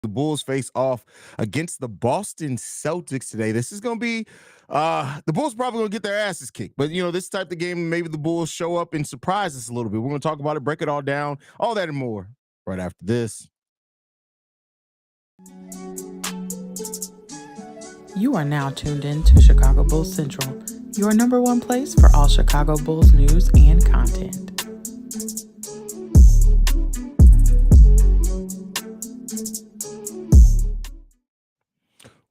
The Bulls face off against the Boston Celtics today. This is going to be the Bulls probably going to get their asses kicked. But, this type of game, maybe the Bulls show up and surprise us a little bit. We're going to talk about it, break it all down, all that and more right after this. You are now tuned in to Chicago Bulls Central, your number one place for all Chicago Bulls news and content.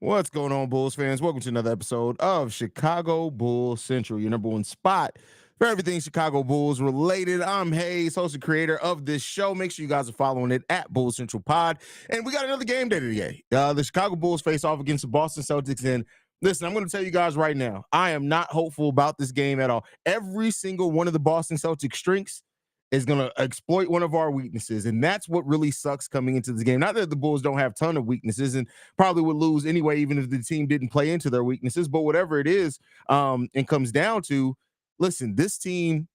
What's going on, Bulls fans? Welcome to another episode of Chicago Bulls Central, your number one spot for everything Chicago Bulls related. I'm Haize, host and creator of this show. Make sure you guys are following it at Bulls Central Pod. And we got another game day today. The Chicago Bulls face off against the Boston Celtics. And listen, I'm going to tell you guys right now, I am not hopeful about this game at all. Every single one of the Boston Celtics strengths is going to exploit one of our weaknesses. And that's what really sucks coming into this game. Not that the Bulls don't have a ton of weaknesses and probably would lose anyway, even if the team didn't play into their weaknesses. But whatever it is, and comes down to, listen, this team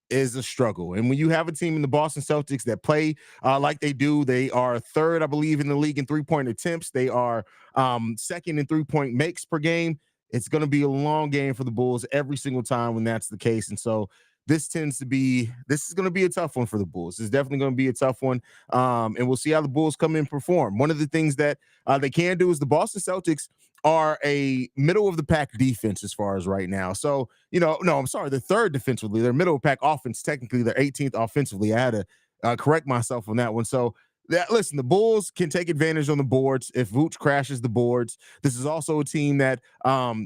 is a struggle. And when you have a team in the Boston Celtics that play like they do, they are third, I believe, in the league in three-point attempts. They are second in three-point makes per game. It's going to be a long game for the Bulls every single time when that's the case. And so this is going to be a tough one for the Bulls. It's definitely going to be a tough one. And we'll see how the Bulls come in and perform. One of the things that they can do is the Boston Celtics are a middle of the pack defense as far as right now. So, I'm sorry, they're third defensively. They're middle of the pack offense. Technically, they're 18th offensively. I had to correct myself on that one. So, listen, the Bulls can take advantage on the boards if Vooch crashes the boards. This is also a team that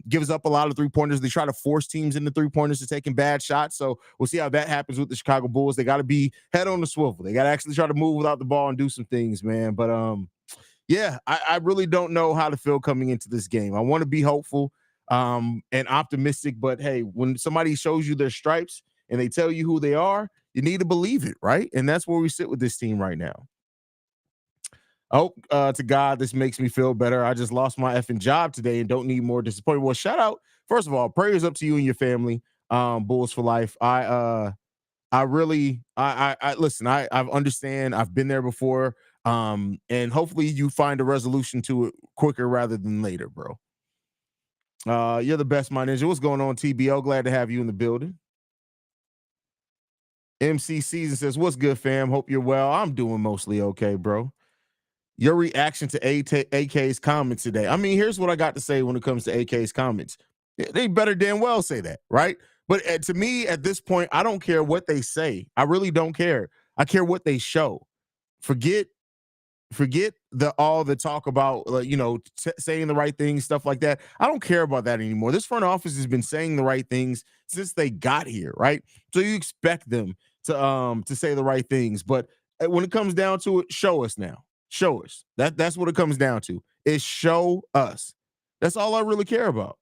gives up a lot of three-pointers. They try to force teams into three-pointers to taking bad shots. So we'll see how that happens with the Chicago Bulls. They got to be head on the swivel. They got to actually try to move without the ball and do some things, man. But, I really don't know how to feel coming into this game. I want to be hopeful and optimistic. But, hey, when somebody shows you their stripes and they tell you who they are, you need to believe it, right? And that's where we sit with this team right now. Oh, to God, this makes me feel better. I just lost my effing job today and don't need more disappointment. Well, shout out. First of all, prayers up to you and your family. Bulls for life. I listen, I understand. I've been there before. And hopefully you find a resolution to it quicker rather than later, bro. You're the best, my ninja. What's going on, TBO? Glad to have you in the building. MC Season says, what's good, fam? Hope you're well. I'm doing mostly okay, bro. Your reaction to AK's comments today. I mean, here's what I got to say when it comes to AK's comments. They better damn well say that, right? But to me, at this point, I don't care what they say. I really don't care. I care what they show. Forget all the talk about saying the right things, stuff like that. I don't care about that anymore. This front office has been saying the right things since they got here, right? So you expect them to say the right things, but when it comes down to it, show us now. Show us. That's what it comes down to. Is show us. That's all I really care about.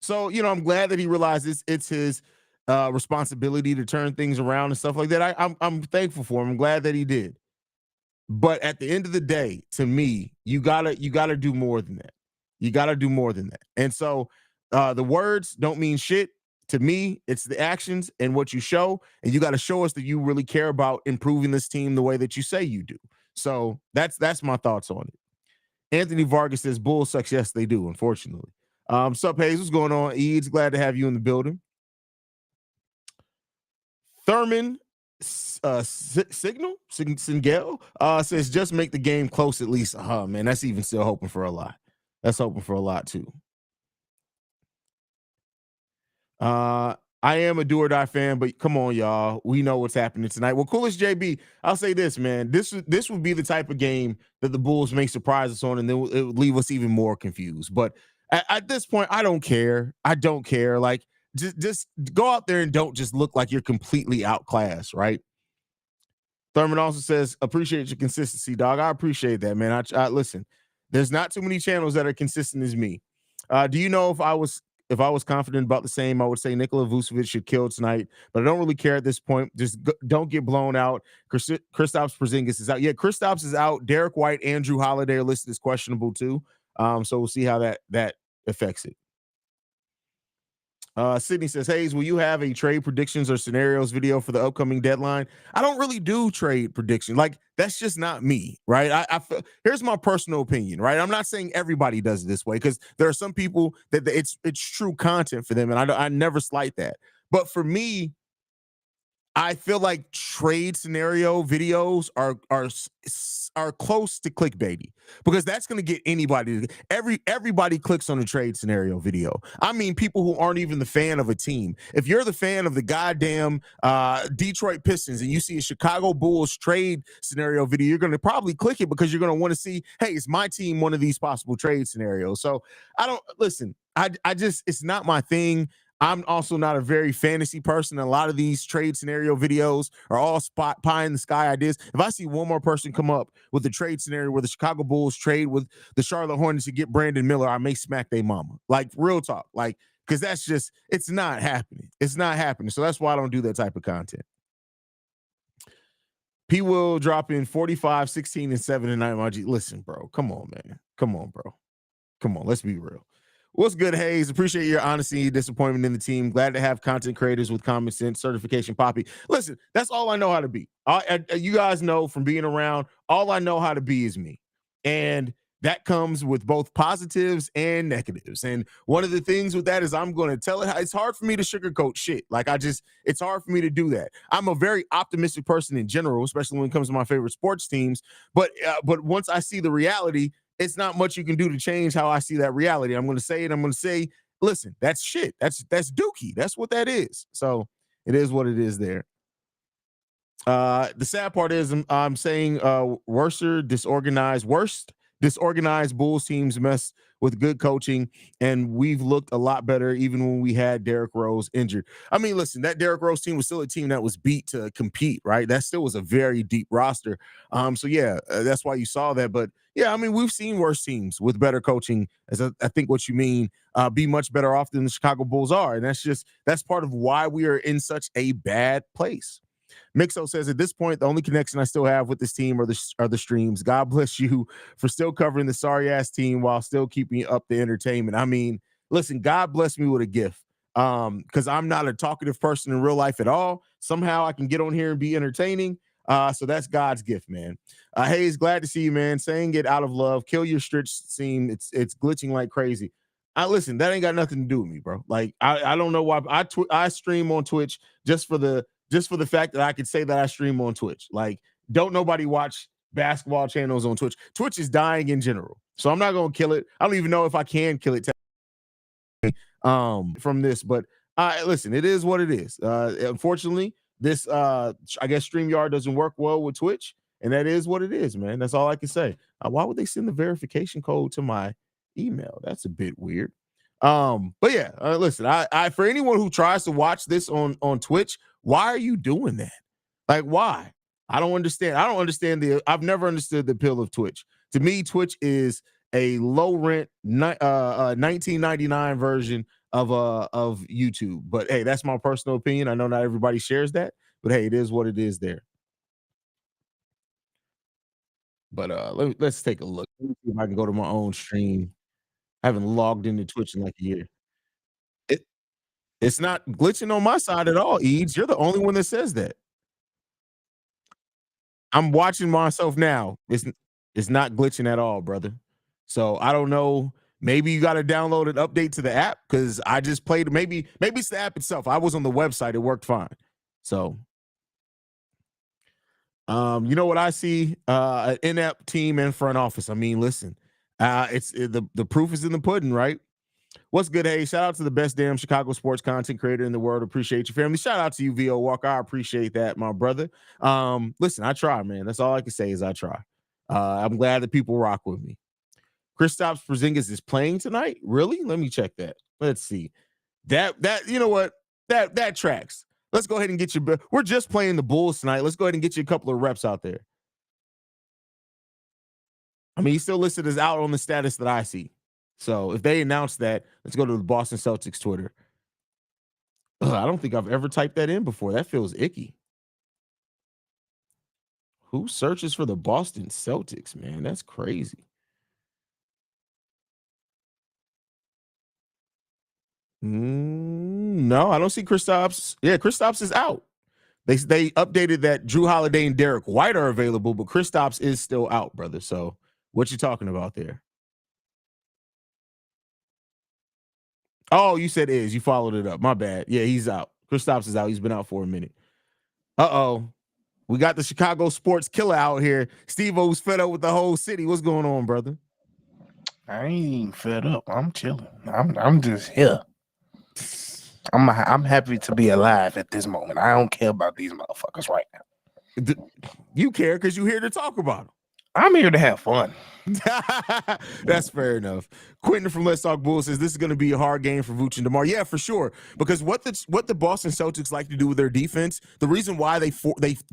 So, I'm glad that he realizes it's his responsibility to turn things around and stuff like that. I'm thankful for him. I'm glad that he did. But at the end of the day, to me, you gotta do more than that. You gotta do more than that. And so the words don't mean shit. To me, it's the actions and what you show, and you got to show us that you really care about improving this team the way that you say you do. So that's my thoughts on it. Anthony Vargas says Bulls sucks. Yes, they do, unfortunately. Sup, Haize? What's going on? Eads, glad to have you in the building. Thurman Singel says just make the game close at least. Man, that's even still hoping for a lot. That's hoping for a lot too. I am a do or die fan, but come on, y'all. We know what's happening tonight. Well, Coolest JB, I'll say this, man. This would be the type of game that the Bulls may surprise us on, and then it would leave us even more confused. But at this point, I don't care. I don't care. Like, just go out there and don't just look like you're completely outclassed, right? Thurman also says, appreciate your consistency, dog. I appreciate that, man. I listen. There's not too many channels that are consistent as me. Do you know if I was confident about the same, I would say Nikola Vucevic should kill tonight, but I don't really care at this point. Just don't get blown out. Kristaps Porzingis is out. Yeah, Kristaps is out. Derek White, Andrew Holiday are listed as questionable too. So we'll see how that affects it. Sydney says, Haize, will you have a trade predictions or scenarios video for the upcoming deadline? I don't really do trade predictions. Like, that's just not me, right? Here's my personal opinion, right? I'm not saying everybody does it this way because there are some people that it's true content for them, and I never slight that. But for me, I feel like trade scenario videos are close to clickbaity because that's going to get anybody. Everybody clicks on a trade scenario video. I mean, people who aren't even the fan of a team. If you're the fan of the goddamn Detroit Pistons and you see a Chicago Bulls trade scenario video, you're going to probably click it because you're going to want to see, hey, is my team one of these possible trade scenarios? So I don't listen. I just it's not my thing. I'm also not a very fantasy person. A lot of these trade scenario videos are all spot pie in the sky ideas. If I see one more person come up with a trade scenario where the Chicago Bulls trade with the Charlotte Hornets to get Brandon Miller, I may smack their mama. Like real talk. Like, because that's just it's not happening. It's not happening. So that's why I don't do that type of content. P will drop in 45, 16, and 7 tonight. Listen, bro. Come on, man. Come on, bro. Come on. Let's be real. What's good, Haize? Appreciate your honesty and disappointment in the team. Glad to have content creators with common sense, certification poppy. Listen, that's all I know how to be. You guys know from being around, all I know how to be is me. And that comes with both positives and negatives. And one of the things with that is I'm going to tell it. It's hard for me to sugarcoat shit. Like it's hard for me to do that. I'm a very optimistic person in general, especially when it comes to my favorite sports teams. But once I see the reality, it's not much you can do to change how I see that reality. I'm going to say it. I'm going to say, listen, that's shit. That's dookie. That's what that is. So it is what it is there. The sad part is I'm saying worst disorganized Bulls teams mess with good coaching, and we've looked a lot better even when we had Derrick Rose injured. I mean, listen, that Derrick Rose team was still a team that was beat to compete, right? That still was a very deep roster. So yeah, that's why you saw that. But yeah, I mean, we've seen worse teams with better coaching, as I think what you mean, be much better off than the Chicago Bulls are, and that's part of why we are in such a bad place. Mixo says, at this point, the only connection I still have with this team are the streams. God bless you for still covering the sorry ass team while still keeping up the entertainment. I mean, listen, God bless me with a gift. Because I'm not a talkative person in real life at all. Somehow I can get on here and be entertaining. So that's God's gift, man. Haize, glad to see you, man. Saying it out of love. Kill your stretch seam. It's glitching like crazy. Listen, that ain't got nothing to do with me, bro. Like I don't know why I stream on Twitch just for the fact that I could say that I stream on Twitch. Like, don't nobody watch basketball channels on Twitch. Twitch is dying in general. So I'm not gonna kill it. I don't even know if I can kill it from this, but listen, it is what it is. Unfortunately, this I guess StreamYard doesn't work well with Twitch, and that is what it is, man. That's all I can say. Why would they send the verification code to my email? That's a bit weird. But yeah, listen, I for anyone who tries to watch this on Twitch, why are you doing that? Like, why? I don't understand. I've never understood the appeal of Twitch. To me, Twitch is a low rent 1999 version of YouTube. But hey, that's my personal opinion. I know not everybody shares that, but hey, it is what it is there. But let's take a look. Let me see if I can go to my own stream. I haven't logged into Twitch in like a year. It it's not glitching on my side at all, Eads. You're the only one that says that. I'm watching myself now. It's not glitching at all, brother. So I don't know. Maybe you got to download an update to the app because I just played. Maybe it's the app itself. I was on the website. It worked fine. So, you know what I see? An in-app team and front office. I mean, listen, the proof is in the pudding, right? What's good? Hey, shout out to the best damn Chicago sports content creator in the world. Appreciate your family. Shout out to you, VO Walker. I appreciate that, my brother. Listen, I try, man. That's all I can say is I try. I'm glad that people rock with me. Kristaps Porzingis is playing tonight. Really? Let me check that. Let's see. That you know what? That tracks. Let's go ahead and get you. We're just playing the Bulls tonight. Let's go ahead and get you a couple of reps out there. I mean, he's still listed as out on the status that I see. So if they announce that, let's go to the Boston Celtics Twitter. I don't think I've ever typed that in before. That feels icky. Who searches for the Boston Celtics, man? That's crazy. No, I don't see Kristaps. Yeah, Kristaps is out. They updated that Drew Holiday and Derek White are available, but Kristaps is still out, brother. So what you talking about there? Oh, you said is. You followed it up. My bad. Yeah, he's out. Kristaps is out. He's been out for a minute. Uh-oh. We got the Chicago sports killer out here. Steve-O's fed up with the whole city. What's going on, brother? I ain't even fed up. I'm chilling. I'm just here. I'm happy to be alive at this moment. I don't care about these motherfuckers right now. You care because you're here to talk about them. I'm here to have fun. That's fair enough. Quentin from Let's Talk Bulls says this is going to be a hard game for Vooch and DeMar. Yeah, for sure. Because what the Boston Celtics like to do with their defense, the reason why they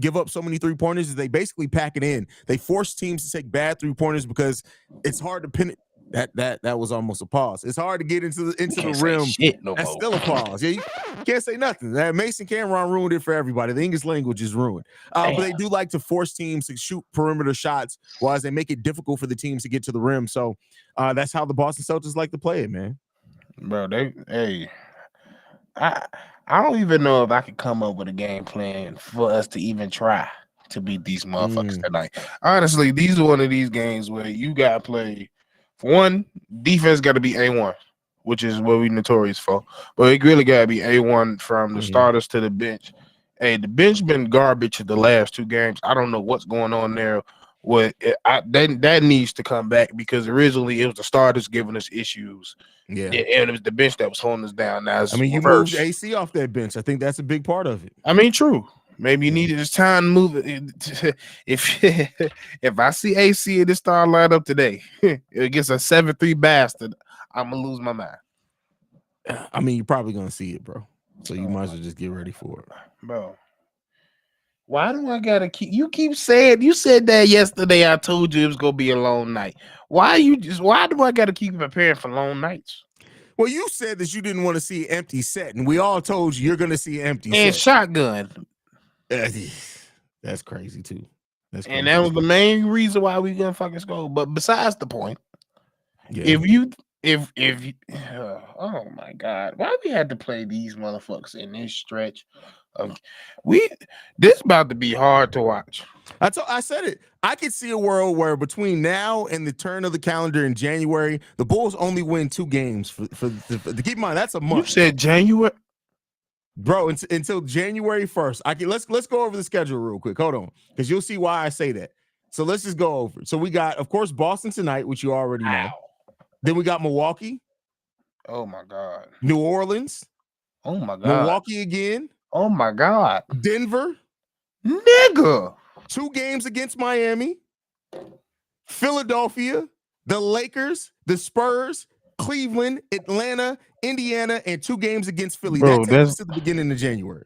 give up so many 3-pointers is they basically pack it in. They force teams to take bad 3-pointers because it's hard to pin it. That was almost a pause. It's hard to get into the rim. That's still a pause. Yeah, you can't say nothing. That Mason Cameron ruined it for everybody. The English language is ruined. But they do like to force teams to shoot perimeter shots, while they make it difficult for the teams to get to the rim. So that's how the Boston Celtics like to play it, man. Bro, I don't even know if I could come up with a game plan for us to even try to beat these motherfuckers tonight. Honestly, these are one of these games where you got to play. For one, defense got to be A1, which is what we notorious for. But it really got to be A1 from the starters to the bench. Hey, the bench been garbage the last 2 games. I don't know what's going on there. That needs to come back because originally it was the starters giving us issues. Yeah, and it was the bench that was holding us down. Now it's you moved AC off that bench. I think that's a big part of it. I mean, true. Maybe you needed this time to move it. If I see AC in this star lineup today, it gets a 7-3 bastard, I'm gonna lose my mind. I mean, you're probably gonna see it, bro. So you might as well just get ready for it, bro. Why do I gotta keep saying you said that yesterday? I told you it was gonna be a long night. Why do I gotta keep preparing for long nights? Well, you said that you didn't want to see an empty set, and we all told you you're gonna see an empty set. And shotgun. That's crazy too. And that was the main reason why we gonna fucking score. But besides the point, if oh my god, why we had to play these motherfuckers in this stretch of this about to be hard to watch. I said it. I could see a world where between now and the turn of the calendar in January, the Bulls only win 2 games. For keep in mind that's a month. You said January. Bro, until January 1st. Let's go over the schedule real quick. Hold on, because you'll see why I say that. So let's just go over it. So we got, of course, Boston tonight, which you already know. Then we got Milwaukee. Oh my God. New Orleans. Oh my God. Milwaukee again. Oh my God. Denver. Nigga. 2 games against Miami. Philadelphia. The Lakers. The Spurs. Cleveland, Atlanta, Indiana, and 2 games against Philly. Bro, that takes us to the beginning of January.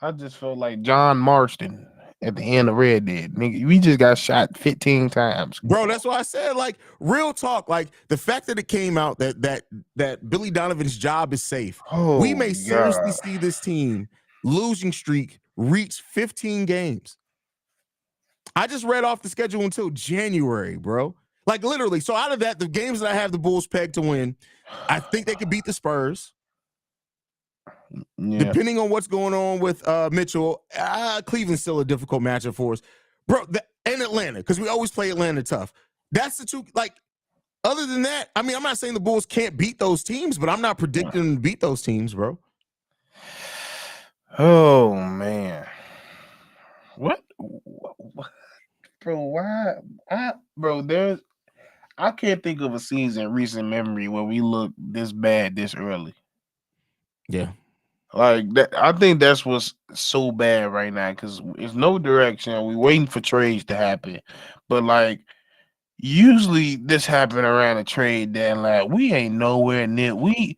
I just felt like John Marston at the end of Red Dead. Nigga, we just got shot 15 times. Bro, that's why I said, like, real talk, like the fact that it came out that Billy Donovan's job is safe. We may seriously see this team losing streak reach 15 games. I just read off the schedule until January, bro. Like literally. So out of that, the games that I have the Bulls pegged to win, I think they could beat the Spurs. Yeah. Depending on what's going on with Mitchell, Cleveland's still a difficult matchup for us, bro. And Atlanta, because we always play Atlanta tough. That's the 2. Like, other than that, I mean, I'm not saying the Bulls can't beat those teams, but I'm not predicting them to beat those teams, bro. Oh man, what? Bro? Why? I can't think of a season in recent memory where we look this bad this early. Yeah. Like that, I think that's what's so bad right now because there's no direction. We're waiting for trades to happen, but like usually this happen around a trade deadline. We ain't nowhere near. We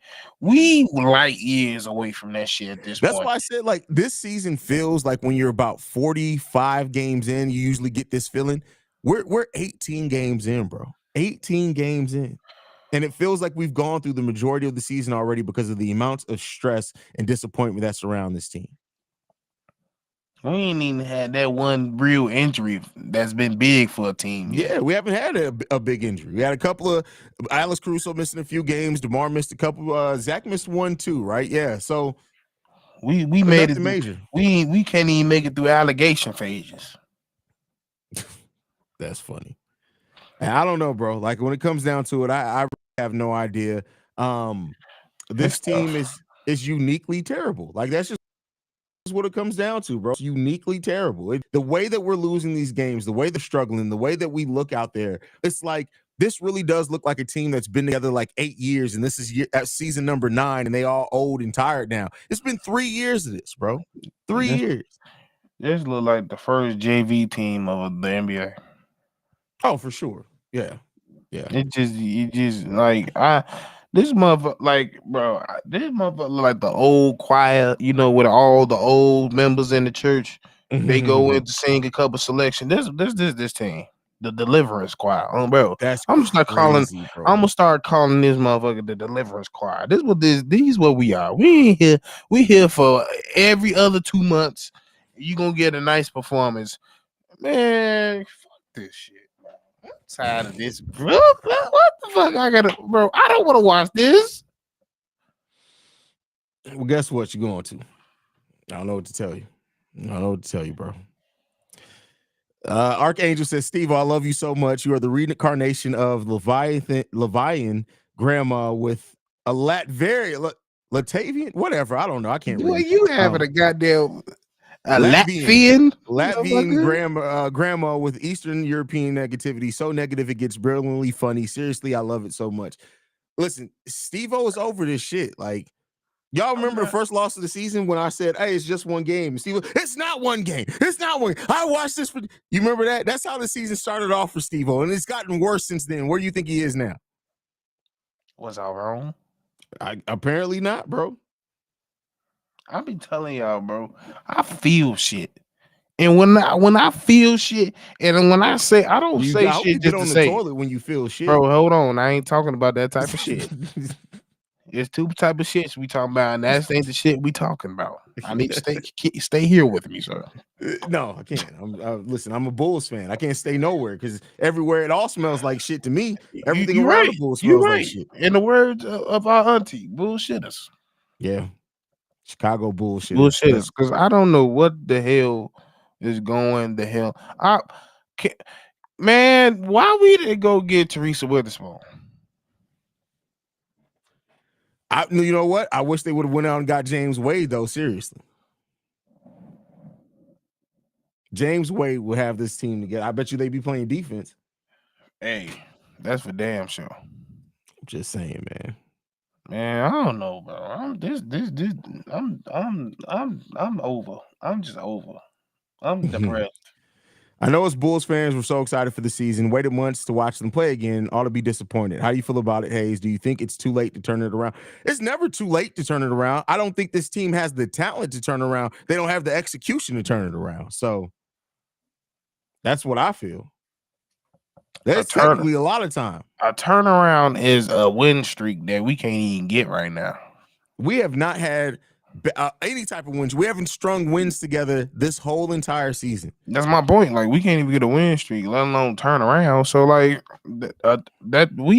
light years away from that shit at this point. That's why I said like this season feels like when you're about 45 games in, you usually get this feeling. We're 18 games in, bro. 18 games in. And it feels like we've gone through the majority of the season already because of the amounts of stress and disappointment that surround this team. We ain't even had that one real injury that's been big for a team. Yeah, we haven't had a big injury. We had a couple of Alex Caruso missing a few games. DeMar missed a couple. Zach missed 1 too, right? Yeah. So We but made it nothing through. major. We can't even make it through allegation phases. That's funny. And I don't know, bro. Like when it comes down to it, I really have no idea. It's This tough. team is uniquely terrible. Like that's just what it comes down to, bro. It's uniquely terrible. The way that we're losing these games, the way they're struggling, the way that we look out there, it's like this really does look like a team that's been together like 8 years, and this is at season number 9, and they all old and tired now. It's been 3 years of this, bro. 3 This years. this look like the first JV team of the NBA. Oh, for sure. Yeah. Yeah. It just like this motherfucker, like, bro, this motherfucker look like the old choir, with all the old members in the church. They go in to sing a couple selection. This team, the Deliverance Choir. Bro, That's I'm gonna start calling. crazy, bro. I'm gonna start calling this motherfucker the Deliverance Choir. These what we are. We ain't here. We here for every other 2 months. You gonna get a nice performance, man. Fuck this shit. I'm tired of this, bro. What the fuck? Bro. I don't want to watch this. Well, guess what you're going to? I don't know what to tell you. I don't know what to tell you, bro. Archangel says, Steve, I love you so much. You are the reincarnation of Leviathan grandma with a Latavian, whatever. I don't know. I can't Boy, read. you having a goddamn Latvian grandma with Eastern European negativity. So negative it gets brilliantly funny. Seriously, I love it so much. Listen, Steve-O is over this shit. Like, y'all remember the first loss of the season when I said, hey, it's just one game? Steve, it's not one game. It's not one. I watched this. You remember that? That's how the season started off for Steve-O, and it's gotten worse since then. Where do you think he is now? Was I wrong? Apparently not, bro. I be telling y'all, bro. I feel shit. And when I feel shit, and when I say I don't say I hope shit you just get on to the say, toilet when you feel shit, bro. Hold on, I ain't talking about that type of shit. There's 2 type of shits we talking about, and that ain't the shit we talking about. I need to stay here with me, sir. No, I can't. Listen, I'm a Bulls fan. I can't stay nowhere because everywhere it all smells like shit to me. Everything You around right. the Bulls You smells like right. shit. In the words of our auntie, bullshitters. Yeah, Chicago bullshitters. Bullshitters, because I don't know what the hell is going the hell. Man, why we didn't go get Teresa Witherspoon? You know what? I wish they would have went out and got James Wade, though. Seriously. James Wade would have this team together. I bet you they'd be playing defense. Hey, that's for damn sure. I'm just saying, man. Man, I don't know, bro. I'm over. I'm just over. I'm depressed. I know as Bulls fans, we're so excited for the season. Waited months to watch them play again. Ought to be disappointed. How do you feel about it, Haize? Do you think it's too late to turn it around? It's never too late to turn it around. I don't think this team has the talent to turn around. They don't have the execution to turn it around. So that's what I feel. That's technically a lot of time. A turnaround is a win streak that we can't even get right now. We have not had any type of wins. We haven't strung wins together this whole entire season. That's my point. Like, we can't even get a win streak, let alone turn around. So, like, that we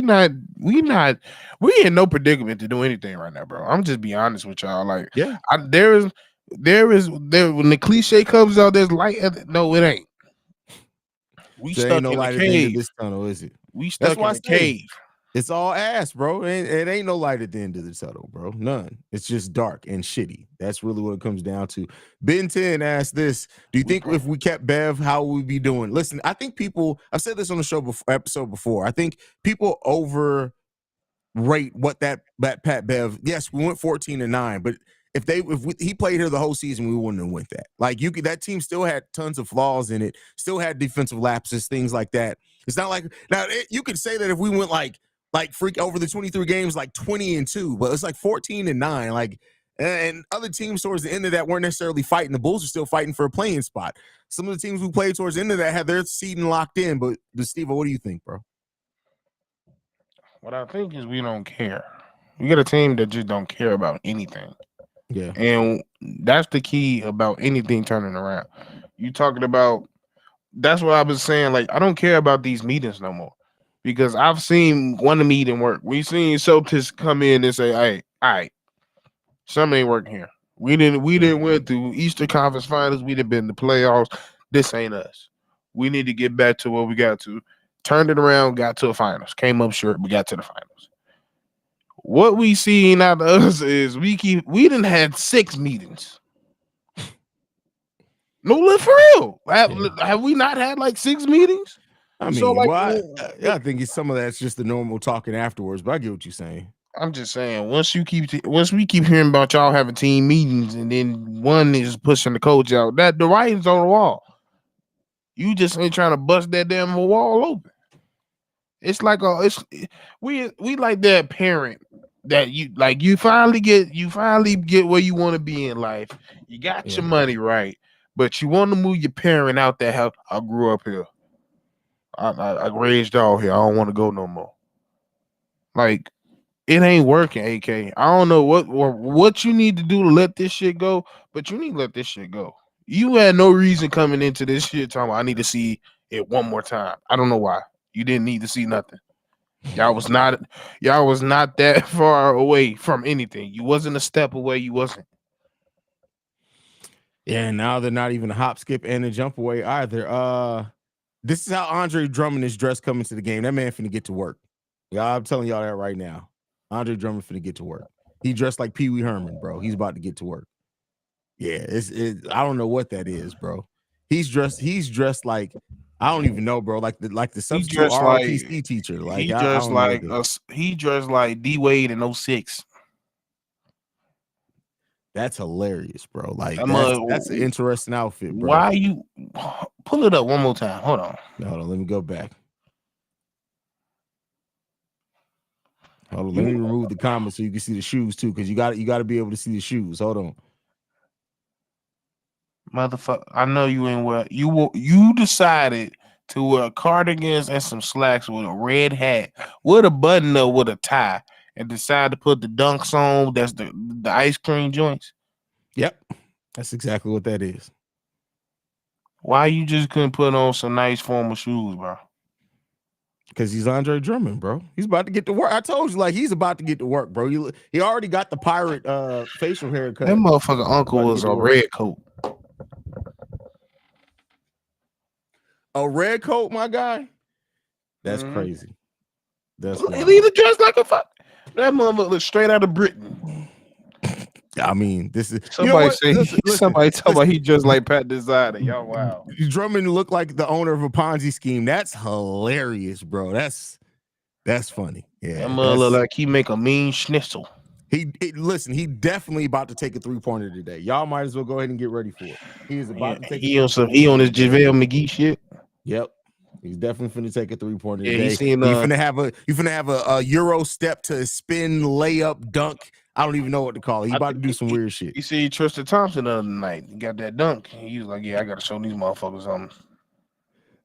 in no predicament to do anything right now, bro. I'm just be honest with y'all. Like, yeah, there when the cliche comes out, there's light. No, it ain't. We there stuck ain't no in light the at the end cave. of this tunnel, is it? We stuck in the cave. It's all ass, bro. It ain't no light at the end of the tunnel, bro. None. It's just dark and shitty. That's really what it comes down to. Ben 10 asked this: do you think if we kept Bev, how would we be doing? Listen, I think I've said this on the show episode before. I think people overrate what that Pat Bev. Yes, we went 14-9, but he played here the whole season, we wouldn't have went that. Like that team still had tons of flaws in it, still had defensive lapses, things like that. It's not like now you could say that if we went like freak over the 23 games, like 20-2, but it's like 14-9. Like, and other teams towards the end of that weren't necessarily fighting. The Bulls are still fighting for a playing spot. Some of the teams who played towards the end of that had their seeding locked in. But Steve, what do you think, bro? What I think is we don't care. We got a team that just don't care about anything. Yeah. And that's the key about anything turning around. You talking about, that's what I was saying. Like, I don't care about these meetings no more. Because I've seen one meeting work. We've seen Celtics come in and say, hey, all right, something ain't working here. We didn't went through Eastern Conference Finals. We didn't been in the playoffs. This ain't us. We need to get back to what we got to. Turned it around, got to the finals. Came up short, we got to the finals. What we seen out of us is we didn't had 6 meetings. No, look for real. Have we not had like 6 meetings? I mean, So, like, I think it's some of that's just the normal talking afterwards, but I get what you're saying. I'm just saying, once we keep hearing about y'all having team meetings and then one is pushing the coach out, that the writing's on the wall. You just ain't trying to bust that damn wall open. It's like we like that parent that you finally get where you want to be in life. You got your money right, but you want to move your parent out that house. I grew up here. I raised y'all here. I don't want to go no more. Like, it ain't working, AK. I don't know what you need to do to let this shit go, but you need to let this shit go. You had no reason coming into this shit talking about, I need to see it one more time. I don't know why. You didn't need to see nothing. Y'all was not that far away from anything. You wasn't a step away. You wasn't. Yeah, now they're not even a hop, skip, and a jump away either. This is how Andre Drummond is dressed coming to the game. That man finna get to work. Yeah, I'm telling y'all that right now. Andre Drummond finna get to work. He dressed like Pee Wee Herman, bro. He's about to get to work. Yeah, I don't know what that is, bro. He's dressed like, I don't even know, bro. Like the substitute ROTC teacher. Like he dressed like D Wade in 06. That's hilarious, bro. Like that's an interesting outfit, bro. Why you pull it up one more time? Hold on. Let me go back. Hold on, let me remove the comments so you can see the shoes too, because you got to be able to see the shoes. Hold on. Motherfucker, I know you ain't wear you decided to wear cardigans and some slacks with a red hat, with a button up with a tie, and decide to put the dunks on. That's the ice cream joints. Yep, that's exactly what that is. Why you just couldn't put on some nice formal shoes, bro? Because he's Andre Drummond, bro. He's about to get to work. I told you, like, he's about to get to work, bro. He already got the pirate facial haircut. That motherfucker uncle was a red coat. A red coat, my guy? That's crazy. That's he dressed like a fuck. That motherfucker look straight out of Britain. I mean, this is somebody somebody talking about he dressed like Pat Designer. Y'all, wow. Drummond looked like the owner of a Ponzi scheme. That's hilarious, bro. That's funny. Yeah, that mother look like he make a mean schnitzel. Listen, he definitely about to take a 3-pointer today. Y'all might as well go ahead and get ready for it. He is about to take. He on his JaVale McGee shit. Yep. He's definitely finna take a 3-pointer today. He's finna have a Euro step to spin, layup, dunk. I don't even know what to call it. He's about to do some weird shit. You see Tristan Thompson the other night. He got that dunk. He was like, yeah, I got to show these motherfuckers something.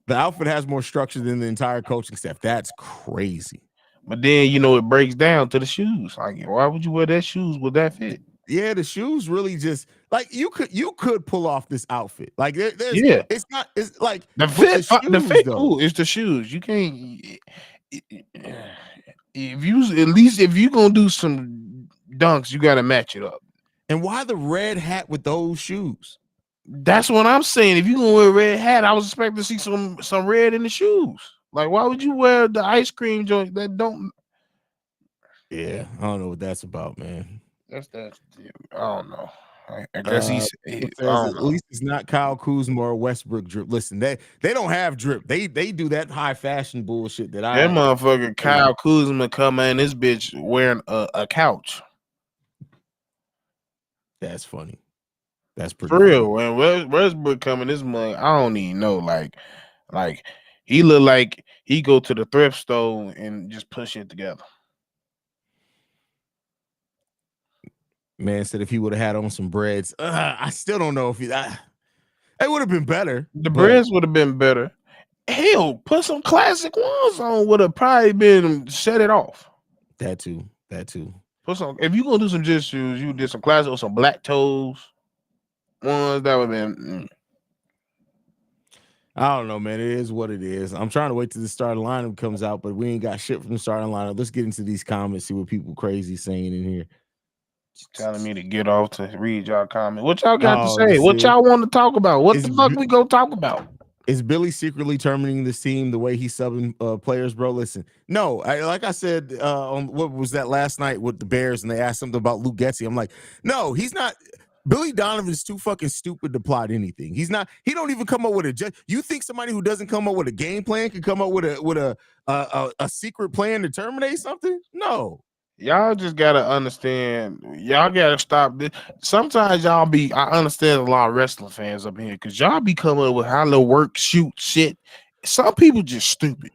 The outfit has more structure than the entire coaching staff. That's crazy. But then, it breaks down to the shoes. Like, why would you wear that shoes with that fit? Yeah, the shoes really just like you could pull off this outfit. Like it's like the fit. The fit cool. It's the shoes. You can't. If you gonna do some dunks, you gotta match it up. And why the red hat with those shoes? That's what I'm saying. If you gonna wear a red hat, I was expecting to see some red in the shoes. Like, why would you wear the ice cream joint that don't? Yeah, I don't know what that's about, man. That's I don't know. I guess at least it's not Kyle Kuzma or Westbrook drip. Listen, they don't have drip. They do that high fashion bullshit that motherfucker Kyle Kuzma come in this bitch wearing a couch. That's funny. That's pretty for real. When Westbrook coming this month, I don't even know. Like he look like he go to the thrift store and just push it together. Man said if he would have had on some breads, I still don't know if it would have been better. The breads would have been better. Hell, put some classic ones on, would have probably been set it off. That too. Put some. If you gonna do some just shoes, you did some classic or some black toes ones. That would have been. I don't know, man. It is what it is. I'm trying to wait till the starting lineup comes out, but we ain't got shit from the starting lineup. Let's get into these comments, see what people crazy saying in here. Telling me to get off to read y'all comment. What y'all got to Oh, say? you What see? y'all want to talk about? What the Is fuck we go talk about? Is Billy secretly terminating this team the way he's subbing players, bro? Listen, no, like I said, on what was that last night with the Bears, and they asked something about Luke Getsy. I'm like, no, he's not. Billy Donovan's too fucking stupid to plot anything. He's not. He don't even come up with a. You think somebody who doesn't come up with a game plan can come up with a secret plan to terminate something? No. Y'all just gotta understand. Y'all gotta stop this. Sometimes y'all be. I understand a lot of wrestling fans up here because y'all be coming up with how to work, shoot, shit. Some people just stupid.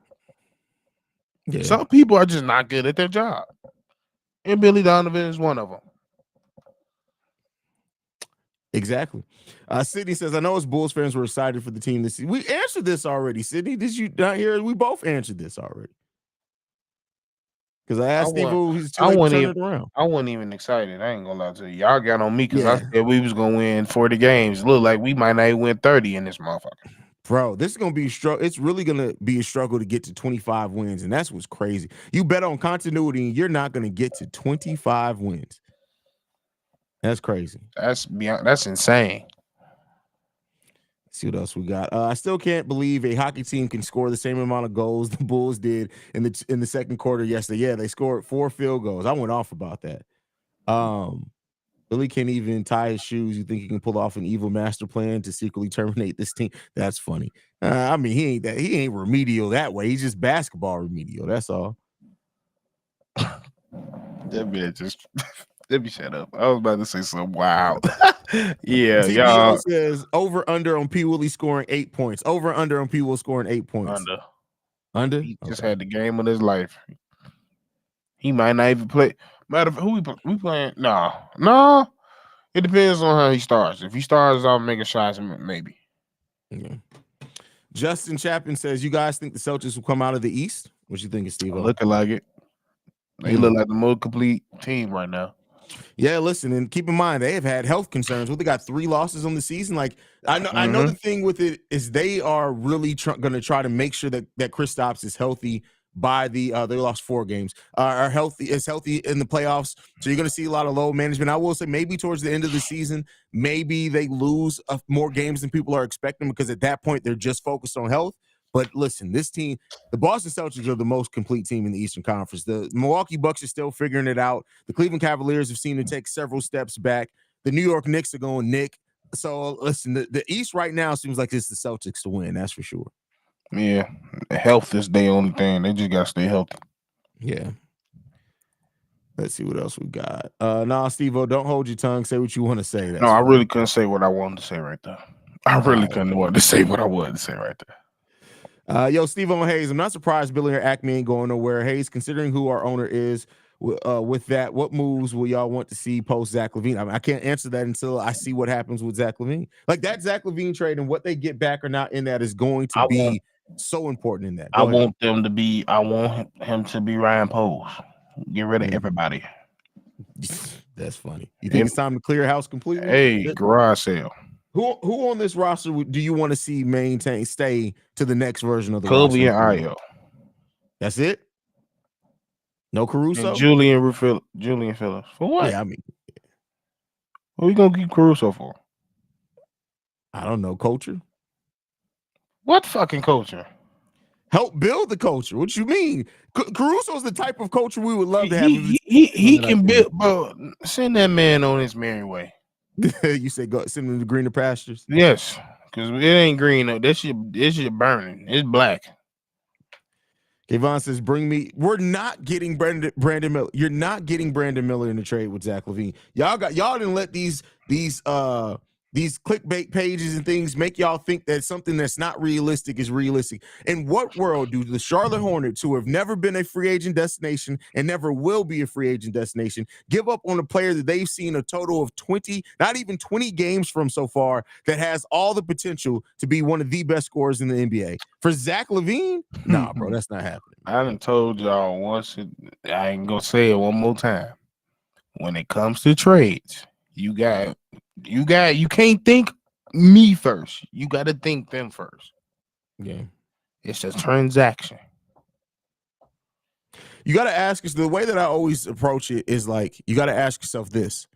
Yeah. Some people are just not good at their job, and Billy Donovan is one of them. Exactly. Sydney says, I know as Bulls fans were excited for the team this season. We answered this already, Sydney. Did you not hear? We both answered this already. Because I asked Steve who's too late to turn it around. I wasn't even excited. I ain't gonna lie to you. Y'all got on me because I said we was gonna win 40 games. Look like we might not even win 30 in this motherfucker. Bro, this is gonna be a struggle. It's really gonna be a struggle to get to 25 wins, and that's what's crazy. You bet on continuity, and you're not gonna get to 25 wins. That's crazy. That's insane. Let's see what else we got. I still can't believe a hockey team can score the same amount of goals the Bulls did in the second quarter yesterday. Yeah, they scored 4 field goals. I went off about that. Billy can't even tie his shoes. You think he can pull off an evil master plan to secretly terminate this team? That's funny. I mean, he ain't remedial that way. He's just basketball remedial. That's all. That man just let me shut up. I was about to say something wild. Yeah, TBO y'all says over under on P. Willie scoring 8 points. Over under on P. Will scoring 8 points. Under. He just had the game of his life. He might not even play. Matter of who we playing? No. It depends on how he starts. If he starts off making shots, maybe. Yeah. Justin Chapin says, "You guys think the Celtics will come out of the East? What you think, Steve? Looking like it. They look like the most complete team right now. Yeah, listen, and keep in mind they have had health concerns. Well, they got 3 losses on the season. Like I know the thing with it is they are really going to try to make sure that Kristaps is healthy by they lost 4 games are healthy in the playoffs. So you're going to see a lot of low management. I will say maybe towards the end of the season, maybe they lose more games than people are expecting because at that point they're just focused on health. But listen, this team, the Boston Celtics are the most complete team in the Eastern Conference. The Milwaukee Bucks are still figuring it out. The Cleveland Cavaliers have seemed to take several steps back. The New York Knicks are going Nick. So listen, the East right now seems like it's the Celtics to win. That's for sure. Yeah, health is their only thing. They just got to stay healthy. Yeah. Let's see what else we got. Nah, Steve-O, don't hold your tongue. Say what you want to say. No, I really couldn't say what I wanted to say right there. I really couldn't want to say what I wanted to say right there. Yo, Steve-O and Haize, I'm not surprised Billy or Acme ain't going nowhere. Haize, considering who our owner is, with that, what moves will y'all want to see post Zach LaVine? I mean, I can't answer that until I see what happens with Zach LaVine. Like that Zach LaVine trade and what they get back or not in that is going to be so important in that. I want him to be Ryan Poles. Get rid of everybody. That's funny. You think it's time to clear house completely? Hey, garage sale. Who on this roster do you want to see stay to the next version of the Kobe roster? and Ayo. That's it? No Caruso? And Julian Phillips. For what? Yeah, I mean, what are we gonna keep Caruso for? I don't know. Culture? What fucking culture? Help build the culture. What you mean? Caruso's the type of culture we would love to have. He can build, bro. Send that man on his merry way. You say go send him to greener pastures. Yes, because it ain't green. This shit burning. It's black. Kayvon says, "Bring me." We're not getting Brandon Miller. You're not getting Brandon Miller in the trade with Zach LaVine. Y'all didn't let these clickbait pages and things make y'all think that something that's not realistic is realistic. In what world do the Charlotte Hornets, who have never been a free agent destination and never will be a free agent destination, give up on a player that they've seen a total of 20, not even 20 games from so far, that has all the potential to be one of the best scorers in the NBA? For Zach LaVine? Nah, bro, that's not happening. I done told y'all once. I ain't gonna say it one more time. When it comes to trades, you can't think me first. You got to think them first. Yeah. It's a transaction. You got to ask us, the way that I always approach it is like, you got to ask yourself this.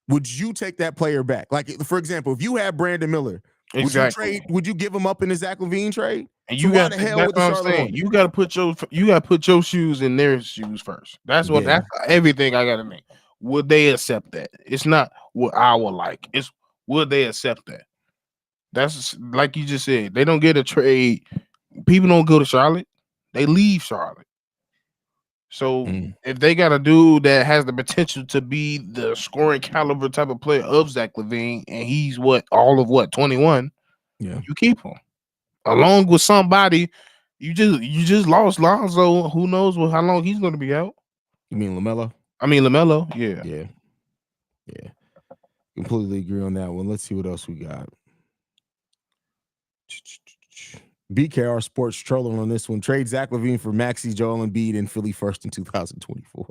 would you take that player back? Like, for example, if you had Brandon Miller, Exactly. would you give him up in the Zach LaVine trade? And So you why got the hell that's with the what I'm Charlotte saying. Hornets? You gotta put your shoes in their shoes first. That's everything I gotta make. Would they accept that? It's not what I would like. It's would they accept that? That's like you just said. They don't get a trade. People don't go to Charlotte. They leave Charlotte. So if they got a dude that has the potential to be the scoring caliber type of player of Zach LaVine, and he's 21, yeah, you keep him along with somebody. You just lost Lonzo. Who knows how long he's going to be out? You mean LaMelo? I mean LaMelo. Yeah. Completely agree on that one. Let's see what else we got. BKR Sports trolling on this one. Trade Zach LaVine for Maxey, Joel Embiid, and Philly first in 2024.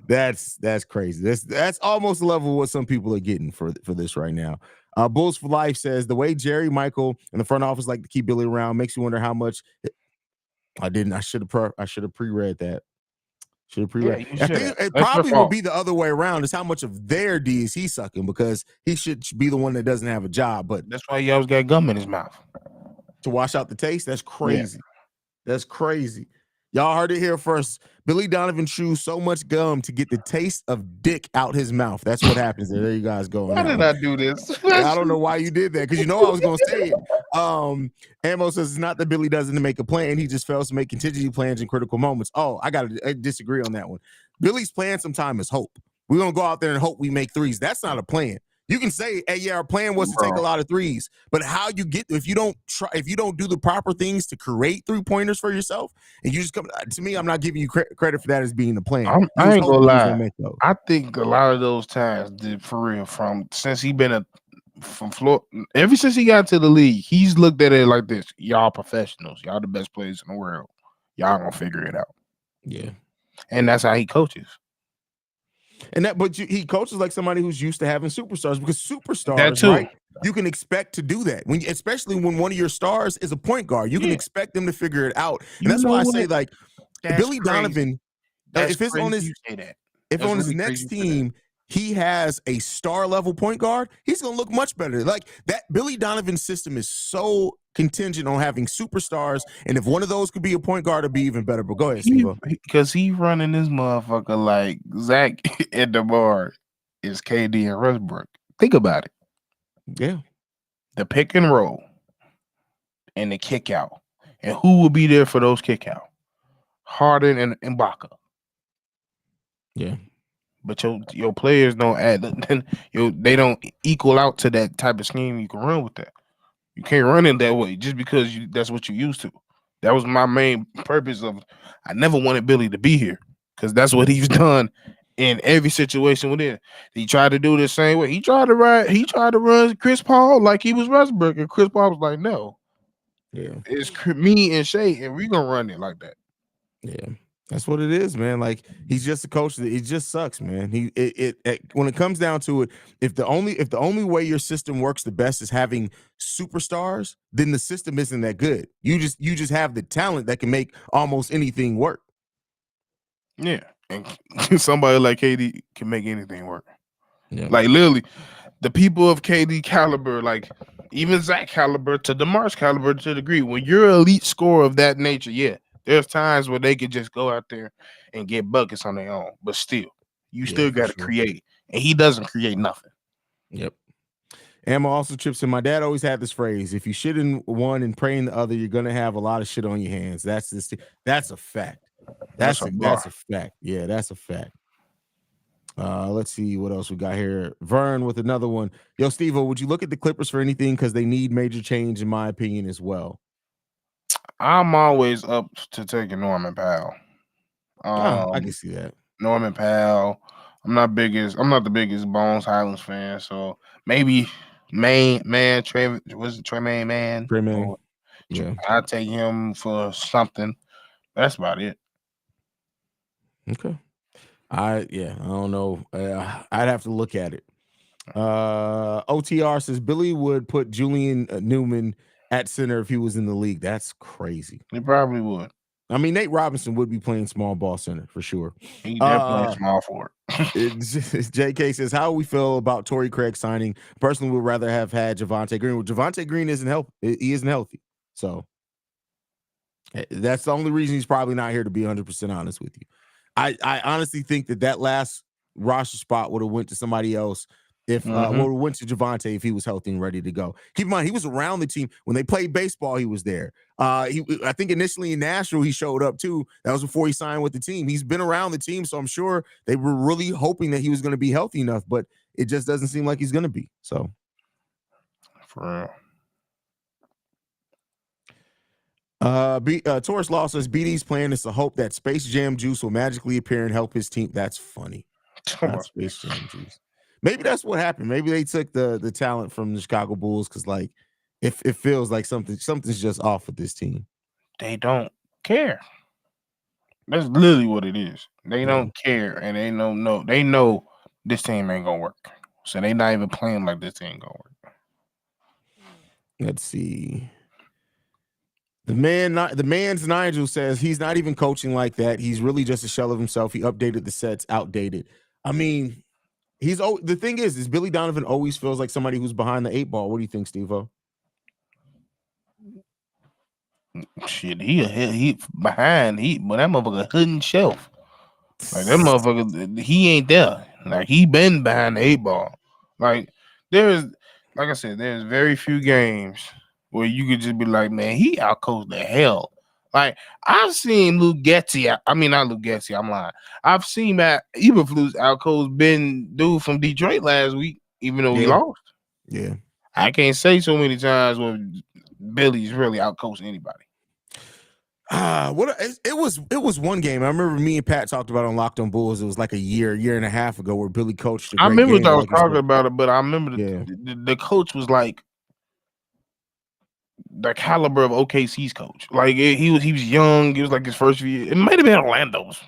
That's crazy. That's almost the level of what some people are getting for this right now. Bulls for Life says the way Jerry, Michael, and the front office like to keep Billy around makes you wonder how much. I should have pre-read that. Should have pre-read. Yeah, I think it probably would be the other way around. Is how much of their D is he sucking, because he should be the one that doesn't have a job. But that's why he always got gum in his mouth to wash out the taste. That's crazy. Yeah. That's crazy. Y'all heard it here first. Billy Donovan chews so much gum to get the taste of dick out his mouth. That's what happens there. There you guys go. Why did I do this? I don't know why you did that, because you know I was going to say it. Ammo says it's not that Billy doesn't make a plan. He just fails to make contingency plans in critical moments. Oh, I got to disagree on that one. Billy's plan sometimes is hope. We're going to go out there and hope we make threes. That's not a plan. You can say, hey, yeah, our plan was to take a lot of threes, but how you get, if you don't do the proper things to create 3-pointers for yourself, and you just come to me, I'm not giving you credit for that as being the plan. I ain't gonna lie. I think a lot of those times did for real since he been from Florida, ever since he got to the league, he's looked at it like this: y'all professionals, y'all the best players in the world, y'all gonna figure it out. Yeah, and that's how he coaches. But he coaches like somebody who's used to having superstars, because superstars, right? You can expect to do that especially when one of your stars is a point guard. You can expect them to figure it out, and that's why I say, like, Billy Donovan, if it's on his next team, he has a star level point guard, he's gonna look much better. Like that, Billy Donovan system is so contingent on having superstars, and if one of those could be a point guard, it'd be even better. But go ahead, Steve. Because he running this motherfucker like Zach and DeMar is KD and Westbrook. Think about it. Yeah. The pick and roll and the kick out. And who will be there for those kick out? Harden and Ibaka. Yeah. But your players don't add, they don't equal out to that type of scheme you can run with that. You can't run it that way just because that's what you used to. That was my main purpose of, I never wanted Billy to be here, because that's what he's done in every situation with it. He tried to do the same way. He tried to run Chris Paul like he was Westbrook, and Chris Paul was like, no. Yeah. It's me and Shea, and we're gonna run it like that. Yeah. That's what it is, man. Like, he's just a coach. It just sucks, man. When it comes down to it, if the only way your system works the best is having superstars, then the system isn't that good. You just have the talent that can make almost anything work. Yeah, and somebody like KD can make anything work. Yeah. Like literally, the people of KD caliber, like even Zach caliber to DeMar's caliber to the degree, when you're an elite scorer of that nature, yeah. There's times where they could just go out there and get buckets on their own, but still, you still got to create, and he doesn't create nothing. Yep. Emma also chips in. My dad always had this phrase: if you shit in one and pray in the other, you're gonna have a lot of shit on your hands. That's a fact. That's a fact. Yeah, that's a fact. Let's see what else we got here. Vern with another one. Yo, Steve-O, would you look at the Clippers for anything? Because they need major change, in my opinion, as well. I'm always up to taking Norman Powell. I can see that. Norman Powell. I'm not the biggest Bones Highlands fan, so maybe Trey Man. Trey Man. Yeah, I'll take him for something. That's about it. Okay. I don't know. I'd have to look at it. OTR says Billy would put Julian Newman at center if he was in the league. That's crazy. He probably would. I mean, Nate Robinson would be playing small ball center for sure. He definitely small for it. JK says, how we feel about Torrey Craig signing? Personally, would rather have had Javonte Green. Well, Javonte Green isn't healthy. He isn't healthy. So that's the only reason he's probably not here, to be 100% honest with you. I honestly think that last roster spot would have went to somebody else if would have went to Javonte if he was healthy and ready to go. Keep in mind, he was around the team when they played baseball. He was there. I think initially in Nashville he showed up too. That was before he signed with the team. He's been around the team, so I'm sure they were really hoping that he was going to be healthy enough, but it just doesn't seem like he's going to be. So for real. Taurus Law says BD's plan is to hope that Space Jam Juice will magically appear and help his team. That's funny. Not Space Jam Juice. Maybe that's what happened. Maybe they took the talent from the Chicago Bulls because, like, it feels like something's just off with this team. They don't care. That's literally what it is. They don't care, and they don't know. They know this team ain't gonna work, so they not even playing like this team gonna work. Let's see. The man's Nigel says he's not even coaching like that. He's really just a shell of himself. He updated the sets, outdated. I mean, the thing is Billy Donovan always feels like somebody who's behind the 8 ball. What do you think, Steve-O? Shit, he behind but that motherfucker hidden shelf. Like that motherfucker, he ain't there. Like he been behind the 8 ball. Like like I said, there's very few games where you could just be like, man, he outcoached the hell. Like I've seen Luke Getzey. I mean, not Luke Getzey. I'm lying. I've seen Matt Eberflus outcoach Ben dude from Detroit last week, even though he lost. Yeah, I can't say so many times when Billy's really outcoached anybody. It was one game. I remember me and Pat talked about on Locked On Bulls. It was like a year and a half ago where Billy coached. I remember I was talking about it, but I remember the coach was like the caliber of OKC's coach. Like he was young. It was like his first year. It might have been Orlando's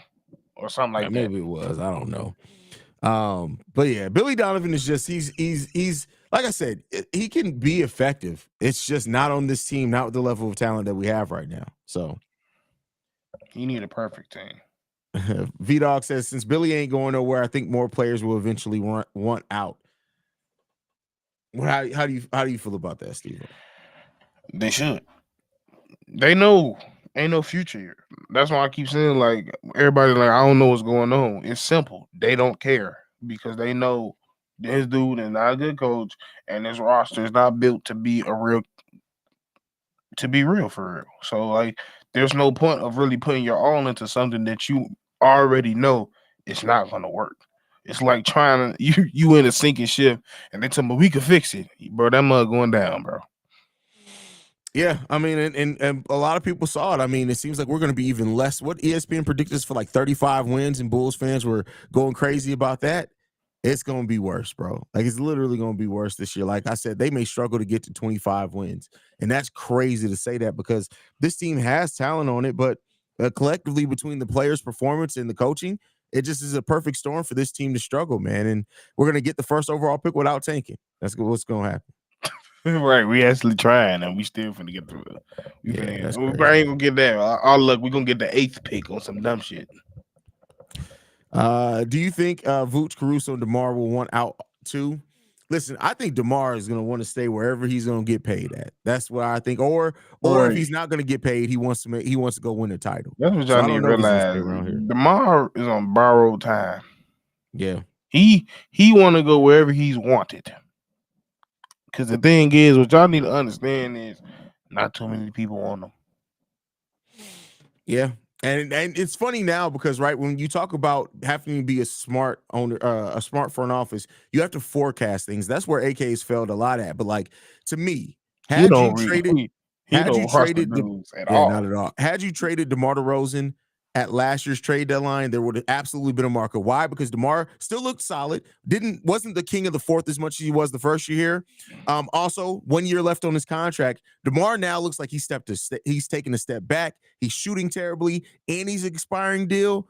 or something like that. Maybe it was. I don't know. But yeah, Billy Donovan is just he's like I said, he can be effective. It's just not on this team, not with the level of talent that we have right now. So you need a perfect team. V-Dog says, since Billy ain't going nowhere, I think more players will eventually want out. How do you feel about that, Steve? They should. They know ain't no future here. That's why I keep saying, like, everybody like, I don't know what's going on. It's simple. They don't care because they know this dude is not a good coach and this roster is not built to be real for real. So like there's no point of really putting your all into something that you already know it's not gonna work. It's like trying to you in a sinking ship and they tell me we can fix it. Bro, that mug going down, bro. Yeah, I mean, and a lot of people saw it. I mean, it seems like we're going to be even less. What ESPN predicted is for like 35 wins, and Bulls fans were going crazy about that. It's going to be worse, bro. Like, it's literally going to be worse this year. Like I said, they may struggle to get to 25 wins, and that's crazy to say that because this team has talent on it, but collectively between the players' performance and the coaching, it just is a perfect storm for this team to struggle, man. And we're going to get the first overall pick without tanking. That's what's going to happen. Right, we actually trying and we still finna get through it. We probably ain't gonna get that. All luck, we gonna get the 8th pick on some dumb shit. Do you think Vooch, Caruso, and DeMar will want out too? Listen, I think DeMar is gonna want to stay wherever he's gonna get paid at. That's what I think. Or if he's not gonna get paid, he wants to go win a title. That's what y'all need to realize. DeMar is on borrowed time. Yeah, he want to go wherever he's wanted. Because the thing is, what y'all need to understand is not too many people want them. Yeah. And it's funny now because, right, when you talk about having to be a smart owner, a smart front office, you have to forecast things. That's where AK's failed a lot at. But, like, to me, had you traded at all. Not at all. Had you traded DeMar DeRozan at last year's trade deadline, there would have absolutely been a market. Why? Because DeMar still looked solid. Wasn't the king of the fourth as much as he was the first year here. Also, 1 year left on his contract. DeMar now looks like he's taking a step back. He's shooting terribly, and he's an expiring deal.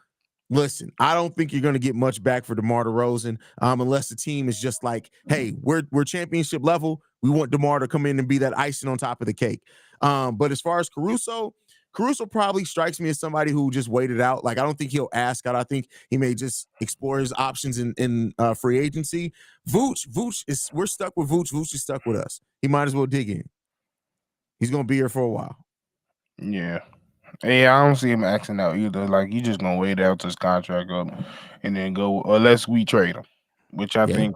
Listen, I don't think you're going to get much back for DeMar DeRozan unless the team is just like, hey, we're championship level. We want DeMar to come in and be that icing on top of the cake. But as far as Caruso, Caruso probably strikes me as somebody who just waited out. Like, I don't think he'll ask out. I think he may just explore his options in free agency. Vooch is, we're stuck with Vooch. Vooch is stuck with us. He might as well dig in. He's gonna be here for a while. Yeah. Yeah, I don't see him acting out either. Like, you just gonna wait out his contract up and then go, unless we trade him, which I think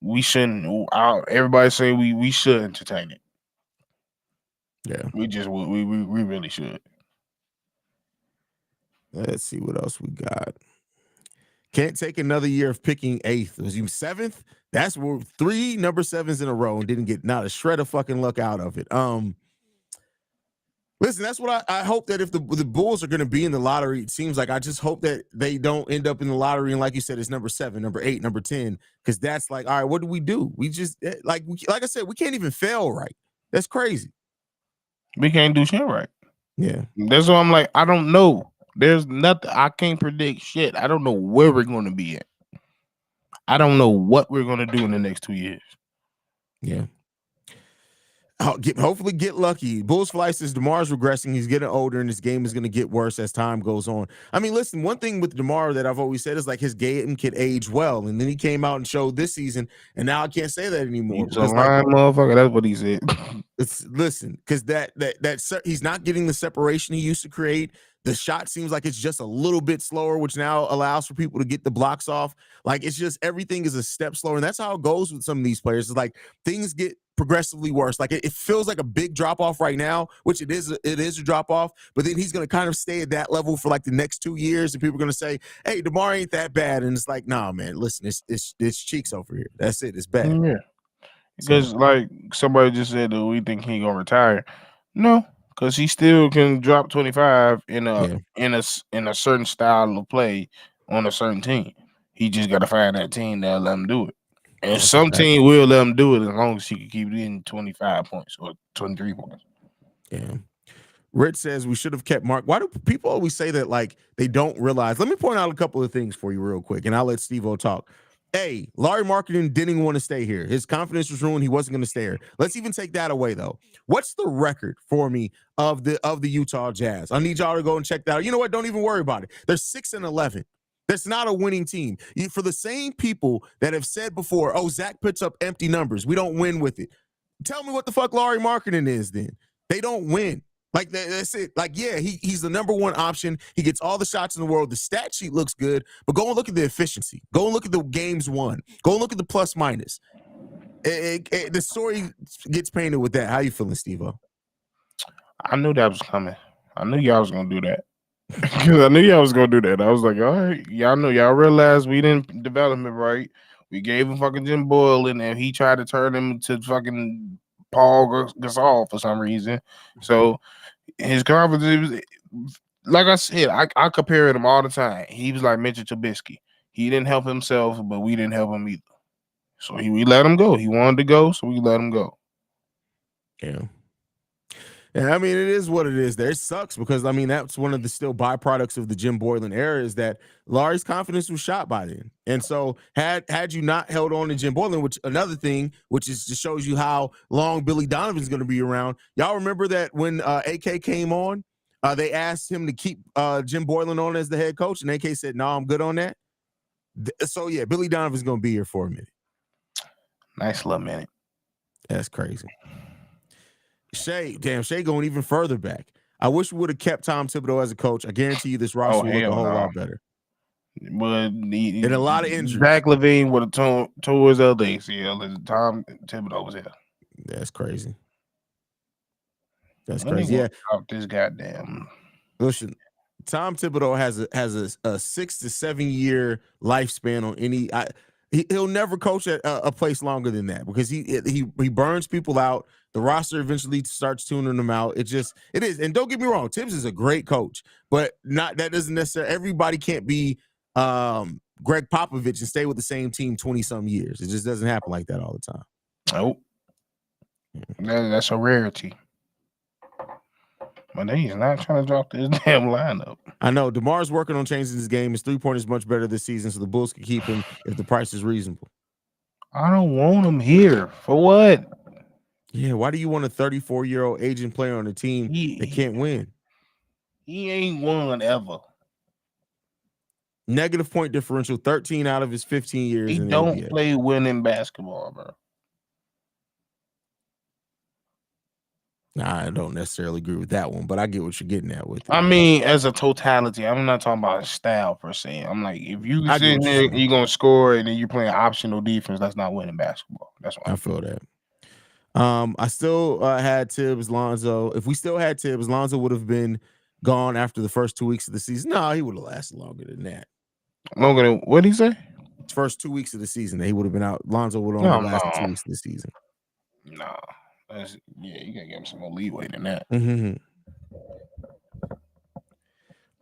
we shouldn't. Everybody say we should entertain it. Yeah, we really should. Let's see what else we got. Can't take another year of picking 8th. Was you 7th? That's where 3 number 7s in a row and didn't get not a shred of fucking luck out of it. Listen, that's what I hope, that if the Bulls are going to be in the lottery, it seems like, I just hope that they don't end up in the lottery and, like you said, it's number 7, number 8, number 10, because that's like, all right, what do we do? We just, like I said, we can't even fail right. That's crazy. We can't do shit right. Yeah. That's why I'm like, I don't know. There's nothing. I can't predict shit. I don't know where we're going to be at. I don't know what we're going to do in the next 2 years. Yeah. Hopefully get lucky. Bulls Fly says DeMar's regressing. He's getting older, and his game is going to get worse as time goes on. I mean, listen, one thing with DeMar that I've always said is, like, his game can age well. And then he came out and showed this season, and now I can't say that anymore. He's a lying motherfucker. That's what he said. Listen, because that he's not getting the separation he used to create. The shot seems like it's just a little bit slower, which now allows for people to get the blocks off. Like, it's just, everything is a step slower. And that's how it goes with some of these players. It's like things get progressively worse. Like, it feels like a big drop off right now, which it is a drop off, but then he's going to kind of stay at that level for like the next 2 years. And people are going to say, hey, DeMar ain't that bad. And it's like, nah, man, listen, it's cheeks over here. That's it. It's bad. Yeah. Because, like, somebody just said that we think he gonna retire. No, because he still can drop 25 in a certain style of play on a certain team. He just got to find that team that'll let him do it. And some team will let him do it as long as he can keep it in 25 points or 23 points. Yeah. Rich says we should have kept Mark. Why do people always say that, like, they don't realize? Let me point out a couple of things for you real quick, and I'll let Steve-O talk. Larry Marketing didn't want to stay here. His confidence was ruined. He wasn't going to stay here. Let's even take that away, though. What's the record for me of the Utah Jazz? I need y'all to go and check that out. You know what? Don't even worry about it. They're 6-11. That's not a winning team. For the same people that have said before, oh, Zach puts up empty numbers, we don't win with it. Tell me what the fuck Larry Marketing is then. They don't win. Like, that's it. Like, yeah, he's the number one option. He gets all the shots in the world. The stat sheet looks good, but go and look at the efficiency. Go and look at the games won. Go and look at the plus minus. The story gets painted with that. How you feeling, Steve-O? I knew that was coming. I knew y'all was going to do that. Because I knew y'all was going to do that. I was like, all right, y'all know, y'all realize we didn't develop him right. We gave him fucking Jim Boyle, and he tried to turn him to fucking Paul Gasol for some reason. So his confidence, like I said, I compare him all the time. He was like Mitchell Trubisky. He didn't help himself, but we didn't help him either. So we let him go. He wanted to go, so we let him go. Yeah. And I mean, it is what it is. There, it sucks because, I mean, that's one of the still byproducts of the Jim Boylan era, is that Larry's confidence was shot by then. And so had you not held on to Jim Boylan, which another thing, which is just shows you how long Billy Donovan's going to be around. Y'all remember that when AK came on, they asked him to keep Jim Boylan on as the head coach, and AK said, no, I'm good on that. So yeah, Billy Donovan's going to be here for a minute. Nice little minute. That's crazy. Shea going even further back. I wish we would have kept Tom Thibodeau as a coach. I guarantee you this roster would look a whole lot better. But and a lot of injuries. Zach LaVine would have tore his other ACL as Tom Thibodeau was here. That's crazy. That's crazy. Yeah. Out this goddamn. Listen, Tom Thibodeau has a 6 to 7 year lifespan on any. He'll never coach at a place longer than that because he burns people out. The roster eventually starts tuning them out. It is. And don't get me wrong, Tibbs is a great coach, but that doesn't necessarily, everybody can't be Greg Popovich and stay with the same team 20-some years. It just doesn't happen like that all the time. Nope. That's a rarity. But he's not trying to drop this damn lineup. I know. DeMar's working on changing his game. His three-pointer is much better this season, so the Bulls can keep him if the price is reasonable. I don't want him here. For what? Yeah, why do you want a 34-year-old aging player on a team that can't win? He ain't won ever. Negative point differential, 13 out of his 15 years He in the don't NBA. play winning basketball, bro. Nah, I don't necessarily agree with that one, but I get what you're getting at with it. I mean, as a totality, I'm not talking about style per se. I'm like, if you I get sitting what you're there saying. and you're gonna score and then you're playing optional defense, that's not winning basketball. That's why I feel that. I still had Tibbs, Lonzo. If we still had Tibbs, Lonzo would have been gone after the first 2 weeks of the season. No, he would have lasted longer than that. longer than what he say? First 2 weeks of the season, he would have been out. Lonzo would have No, only lasted 2 no. weeks of the season. Nah, you gotta give him some more leeway than that. Mm-hmm.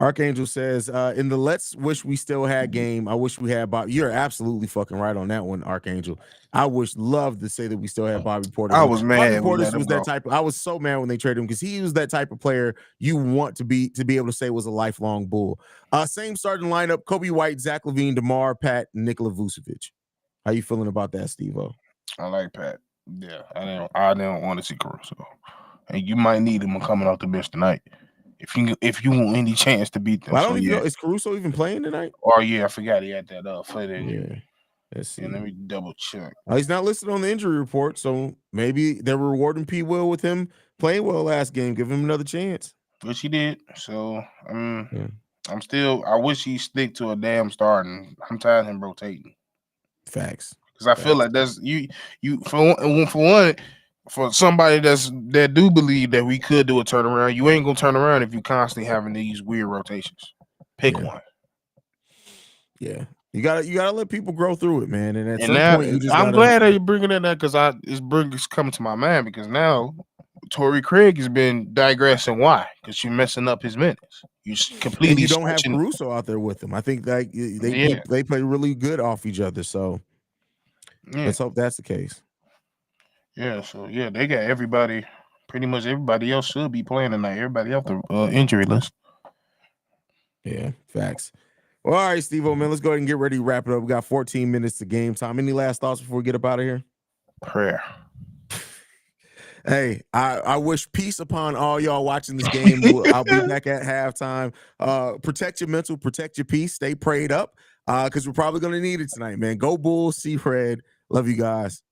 Archangel says, in the Let's Wish We Still Had game, I wish we had Bob. You're absolutely fucking right on that one, Archangel. I love to say that we still had Bobby Portis. I was mad Bobby we Portis let him was that go. type of, I was so mad when they traded him because he was that type of player you want to be able to say was a lifelong Bull. Same starting lineup: Kobe White, Zach LaVine, DeMar, Pat, Nikola Vucevic. How you feeling about that, Steve-O? I like Pat. Yeah, I didn't want to see Caruso, and you might need him coming off the bench tonight if you want any chance to beat them. Well, I don't even know, is Caruso even playing tonight? Oh yeah, I forgot he had that foot injury. Yeah. Let's see. And let me double check. He's not listed on the injury report, so maybe they're rewarding P. Will with him playing well last game. Give him another chance. Which he did. So I'm still. I wish he stick to a damn starting. I'm tired of him rotating. Facts. Because I feel like that's you for one. For somebody that do believe that we could do a turnaround, you ain't gonna turn around if you constantly having these weird rotations. Pick one. Yeah, you gotta let people grow through it, man. And at some now, point, you just I'm glad that you're bringing that up because it's coming to my mind because now Torrey Craig has been digressing. Why? Because you're messing up his minutes. You completely. And you don't have Caruso out there with him. I think that they play really good off each other. So let's hope that's the case. Yeah, so they got everybody. Pretty much everybody else should be playing tonight. Everybody off the injury list. Yeah, facts. Well, all right, Steve-O, man, let's go ahead and get ready to wrap it up. We got 14 minutes to game time. Any last thoughts before we get up out of here? Prayer. Hey, I wish peace upon all y'all watching this game. I'll be back at halftime. Protect your mental, protect your peace, stay prayed up, because we're probably going to need it tonight, man. Go Bulls, see red. Love you guys.